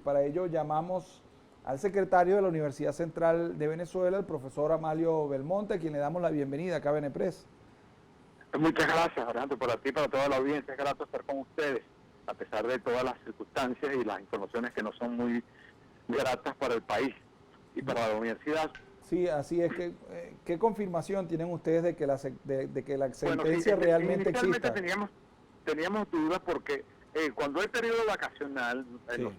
Para ello llamamos al secretario de la Universidad Central de Venezuela, el profesor Amalio Belmonte, a quien le damos la bienvenida acá a Benepres. Muchas gracias, Orlando, por ti, para toda la audiencia. Es grato estar con ustedes, a pesar de todas las circunstancias y las informaciones que no son muy gratas para el país y para la universidad. Sí, así es. ¿Qué confirmación tienen ustedes de que la sentencia sí, realmente inicialmente exista? teníamos dudas porque cuando hay periodo vacacional, en los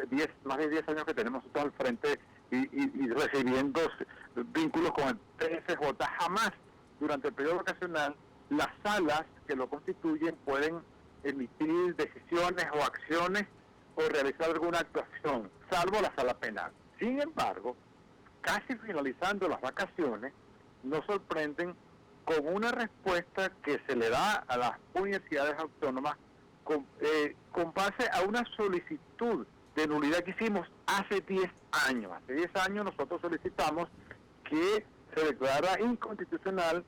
10, más de 10 años que tenemos todos al frente y recibiendo vínculos con el TSJ, jamás durante el periodo vacacional las salas que lo constituyen pueden emitir decisiones o acciones o realizar alguna actuación, salvo la sala penal. Sin embargo, casi finalizando las vacaciones, nos sorprenden con una respuesta que se le da a las universidades autónomas con base a una solicitud de nulidad que hicimos hace 10 años. Hace 10 años nosotros solicitamos que se declara inconstitucional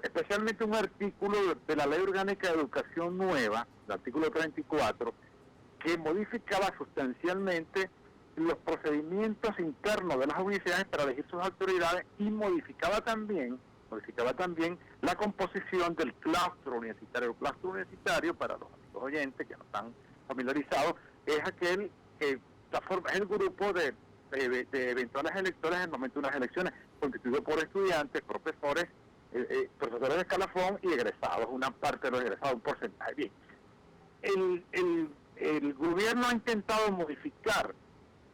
especialmente un artículo de la Ley Orgánica de Educación Nueva, el artículo 34, que modificaba sustancialmente los procedimientos internos de las universidades para elegir sus autoridades y modificaba también la composición del claustro universitario. El claustro universitario, para los amigos oyentes que no están familiarizados, es es el grupo de eventuales electores en el momento de unas elecciones, constituido por estudiantes, profesores de escalafón y egresados, una parte de los egresados, un porcentaje. Bien, el gobierno ha intentado modificar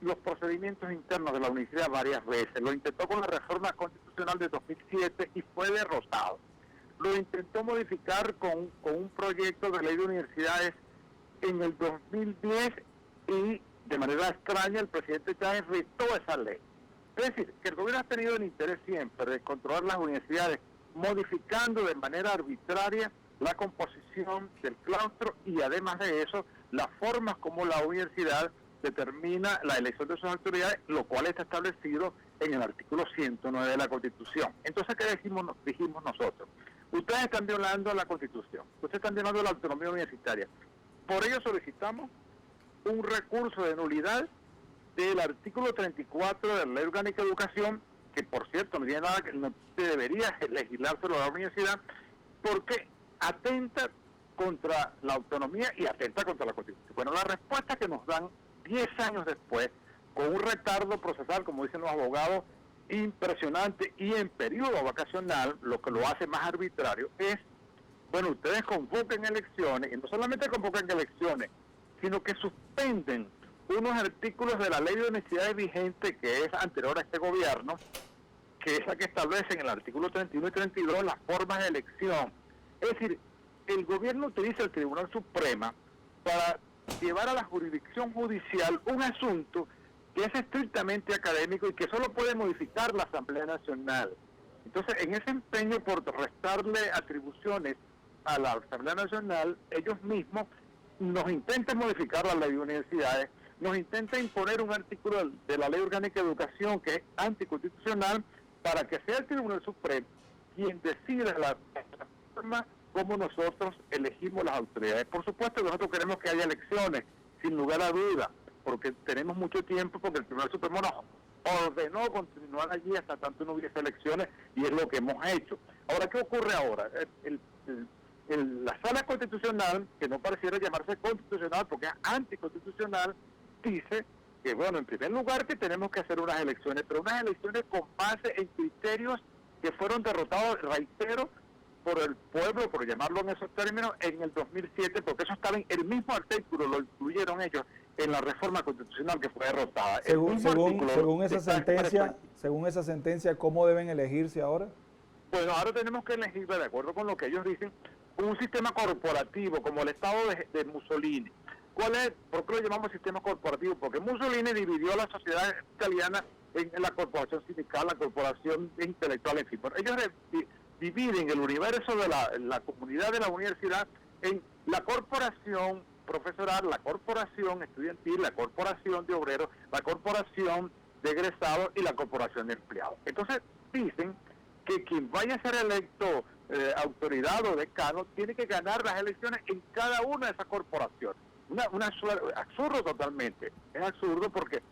los procedimientos internos de la universidad varias veces. Lo intentó con la reforma constitucional de 2007 y fue derrotado. Lo intentó modificar con un proyecto de ley de universidades en el 2010 y de manera extraña el presidente Chávez vetó esa ley. Es decir, que el gobierno ha tenido el interés siempre de controlar las universidades, modificando de manera arbitraria la composición del claustro y además de eso, las formas como la universidad determina la elección de sus autoridades, lo cual está establecido en el artículo 109 de la Constitución. Entonces, ¿qué dijimos nosotros? Ustedes están violando la Constitución, ustedes están violando la autonomía universitaria. Por ello solicitamos un recurso de nulidad del artículo 34 de la Ley Orgánica de Educación, que por cierto no tiene nada que no se debería legislárselo a la universidad, porque atenta contra la autonomía y atenta contra la Constitución. Bueno, la respuesta que nos dan 10 años después, con un retardo procesal, como dicen los abogados, impresionante y en periodo vacacional, lo que lo hace más arbitrario es, bueno, ustedes convoquen elecciones, y no solamente convocan elecciones, sino que suspenden unos artículos de la ley de universidades vigente que es anterior a este gobierno, que es la que establece en el artículo 31 y 32 las formas de elección. Es decir, el gobierno utiliza el Tribunal Supremo para llevar a la jurisdicción judicial un asunto que es estrictamente académico y que solo puede modificar la Asamblea Nacional. Entonces, en ese empeño por restarle atribuciones a la Asamblea Nacional, ellos mismos nos intentan modificar la ley de universidades, nos intenta imponer un artículo de la Ley Orgánica de Educación que es anticonstitucional para que sea el Tribunal Supremo quien decida la forma como nosotros elegimos las autoridades. Por supuesto que nosotros queremos que haya elecciones, sin lugar a duda, porque tenemos mucho tiempo, porque el Tribunal Supremo nos ordenó continuar allí hasta tanto no hubiese elecciones y es lo que hemos hecho. Ahora, ¿qué ocurre ahora? La Sala Constitucional, que no pareciera llamarse constitucional porque es anticonstitucional, dice que, bueno, en primer lugar que tenemos que hacer unas elecciones, pero unas elecciones con base en criterios que fueron derrotados, reitero, por el pueblo, por llamarlo en esos términos, en el 2007, porque eso estaba en el mismo artículo, lo incluyeron ellos en la reforma constitucional que fue derrotada. Según esa sentencia, ¿cómo deben elegirse ahora? Bueno, ahora tenemos que elegir, de acuerdo con lo que ellos dicen, un sistema corporativo, como el Estado de Mussolini. ¿Por qué lo llamamos sistema corporativo? Porque Mussolini dividió a la sociedad italiana en la corporación sindical, la corporación intelectual, en fin. Bueno, ellos dividen el universo de la comunidad de la universidad en la corporación profesoral, la corporación estudiantil, la corporación de obreros, la corporación de egresados y la corporación de empleados. Entonces dicen que quien vaya a ser electo autoridad o decano tiene que ganar las elecciones en cada una de esas corporaciones. Absurdo totalmente. Es absurdo porque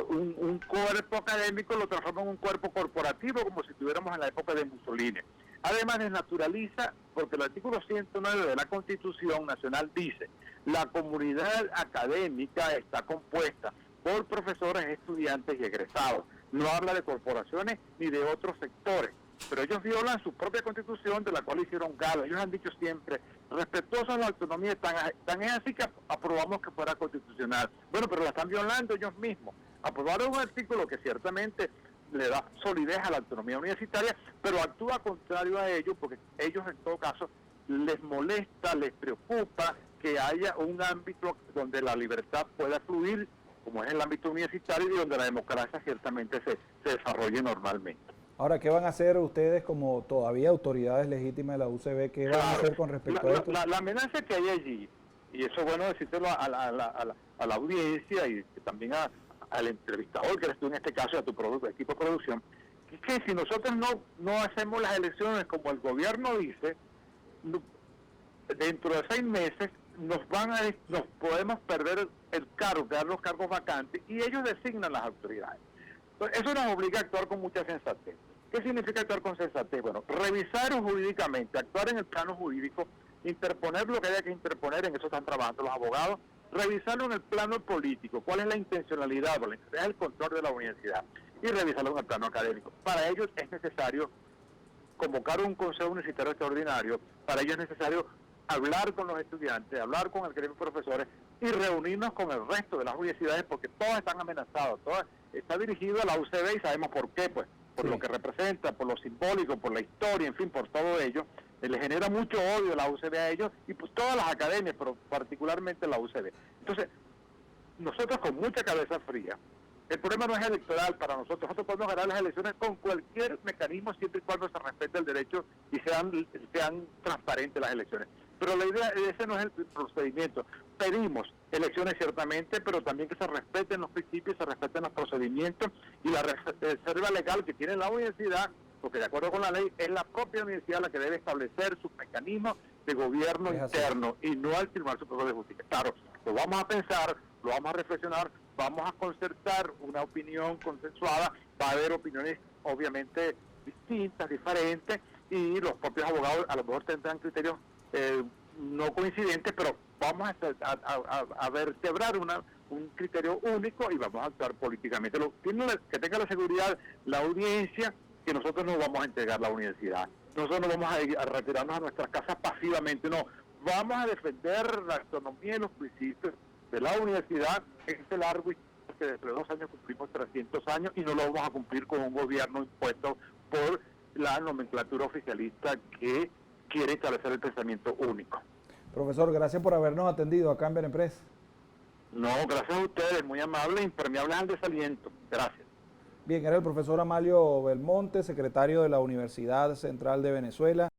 un cuerpo académico lo transforma en un cuerpo corporativo, como si estuviéramos en la época de Mussolini. Además desnaturaliza, porque el artículo 109 de la Constitución Nacional dice: la comunidad académica está compuesta por profesores, estudiantes y egresados. No habla de corporaciones ni de otros sectores, pero ellos violan su propia Constitución, de la cual hicieron gala. Ellos han dicho siempre, respetuosos a la autonomía, tan es así que aprobamos que fuera constitucional. Bueno, pero la están violando ellos mismos. Aprobaron un artículo que ciertamente le da solidez a la autonomía universitaria, pero actúa contrario a ellos, porque ellos en todo caso les molesta, les preocupa que haya un ámbito donde la libertad pueda fluir, como es el ámbito universitario, y donde la democracia ciertamente se desarrolle normalmente. Ahora, ¿qué van a hacer ustedes como todavía autoridades legítimas de la UCB? ¿Qué van a hacer con respecto a esto? La amenaza que hay allí, y eso es bueno decírselo a la audiencia y también al entrevistador que eres tú en este caso, a tu equipo de producción, es que si nosotros no hacemos las elecciones como el gobierno dice, dentro de 6 meses nos podemos perder el cargo, quedar los cargos vacantes, y ellos designan las autoridades. Entonces, eso nos obliga a actuar con mucha sensatez. ¿Qué significa actuar con sensatez? Bueno, revisar jurídicamente, actuar en el plano jurídico, interponer lo que haya que interponer, en eso están trabajando los abogados, revisarlo en el plano político, cuál es la intencionalidad, cuál es el control de la universidad, y revisarlo en el plano académico. Para ello es necesario convocar un consejo universitario extraordinario, para ello es necesario hablar con los estudiantes, hablar con el gremio de profesores y reunirnos con el resto de las universidades, porque todas están amenazadas, todas está dirigido a la UCB y sabemos por qué, pues, por lo que representa, por lo simbólico, por la historia, en fin, por todo ello. Le genera mucho odio la UCB a ellos, y pues todas las academias, pero particularmente la UCB. Entonces, nosotros con mucha cabeza fría, el problema no es electoral para nosotros podemos ganar las elecciones con cualquier mecanismo, siempre y cuando se respete el derecho y sean transparentes las elecciones. Pero la idea, ese no es el procedimiento. Pedimos elecciones ciertamente, pero también que se respeten los principios, se respeten los procedimientos, y la reserva legal que tiene la universidad, porque de acuerdo con la ley es la propia universidad la que debe establecer sus mecanismos de gobierno interno, y no al Tribunal Superior de Justicia. Claro, lo vamos a pensar, lo vamos a reflexionar, vamos a concertar una opinión consensuada, va a haber opiniones obviamente distintas, diferentes, y los propios abogados a lo mejor tendrán criterios no coincidentes, pero vamos a vertebrar un criterio único y vamos a actuar políticamente. Que tenga la seguridad la audiencia que nosotros no vamos a entregar la universidad, nosotros no vamos a retirarnos a nuestras casas pasivamente, no, vamos a defender la autonomía y los principios de la universidad en este largo historia, que dentro de 2 años cumplimos 300 años, y no lo vamos a cumplir con un gobierno impuesto por la nomenclatura oficialista que quiere establecer el pensamiento único. Profesor, gracias por habernos atendido acá en Benepress. No, gracias a ustedes, muy amables, impermeables al desaliento. Gracias. Bien, era el profesor Amalio Belmonte, secretario de la Universidad Central de Venezuela.